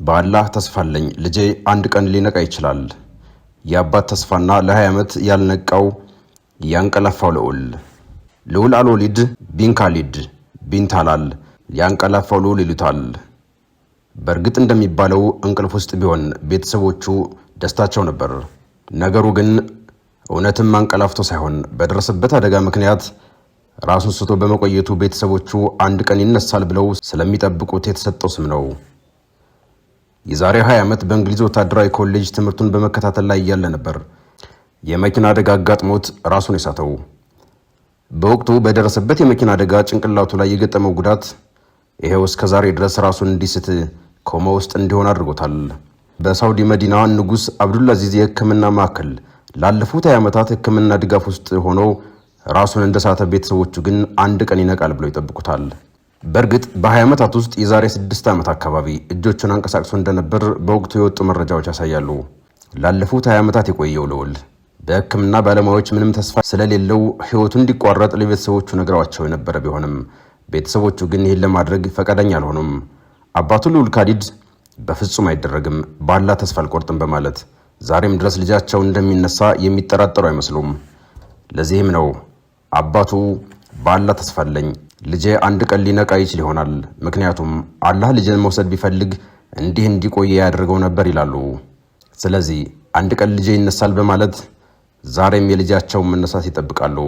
በአላህ ተስፋለኝ ልጄ አንድ ቀን ሊነቃ ይችላል። የአባት ተስፋና ለ20 ዓመት ያልነቃው ያንቀላፋው ልዑል አልወሊድ ቢን ካሊድ ቢን ታላል ያንቀላፋው ልዑል ይሉታል። በእርግጥ እንደሚባለው እንቅልፍ ውስጥ ቢሆን ቤተሰቦቹ ደስታቸው ነበር። ነገሩ ግን እውነትም አንቀላፍቶ ሳይሆን በደረሰበት አደጋ ምክንያት ራሱን ስቶ በመቆየቱ ቤተሰቦቹ አንድ ቀን ይነሳል ብለው ስለሚጠብቁት የተሰጠው ስም ነው። የዛሬ 20 ዓመት በእንግሊዝ ወታደራዊ ኮሌጅ ትምህርቱን በመከታተል ላይ እያለ ነበር የመኪና አደጋ አጋጥሞት ራሱን የሳተው። በወቅቱ በደረሰበት የመኪና አደጋ ጭንቅላቱ ላይ የገጠመው ጉዳት ይሄው እስከዛሬ ድረስ ራሱን እንዲስት ኮማ ውስጥ እንዲሆን አድርጎታል። በሳውዲ መዲና ንጉስ አብዱልአዚዝ የሕክምና ማዕከል ላለፉት 20 ዓመታት ሕክምና ድጋፍ ውስጥ ሆኖ ራሱን እንደሳተ ቤተሰቦቹ ግን አንድ ቀን ይነቃል ብለው ይጠብቁታል። በእርግጥ በ20 ዓመታት ውስጥ የዛሬ 6 ዓመት አካባቢ እጆቹን አንቀሳቅሶ እንደነበር በወቅቱ የወጡ መረጃዎች ያሳያሉ። ላለፉት 20 ዓመታት የቆየው ልዑል በሕክምና ባለሙያዎች ምንም ተስፋ ስለሌለው ሕይወቱ እንዲቋረጥ ለቤተሰቦቹ ነግረዋቸው የነበረ ቢሆንም ቤተሰቦቹ ግን ይህን ለማድረግ ፈቃደኛ አልሆኑም። አባቱ ልዑል ካሊድ በፍጹም አይደረግም፣ በአላህ ተስፋ አልቆርጥም በማለት ዛሬም ድረስ ልጃቸው እንደሚነሳ የሚጠራጠሩ አይመስሉም። ለዚህም ነው አባቱ በአላህ ተስፋ አለኝ ልጄ አንድ ቀን ሊነቃ ይችል ይሆናል፣ ምክንያቱም አላህ ልጄን መውሰድ ቢፈልግ እንዲህ እንዲቆይ ያደርገው ነበር ይላሉ። ስለዚህ አንድ ቀን ልጄ ይነሳል በማለት ዛሬም የልጃቸውን መነሳት ይጠብቃሉ።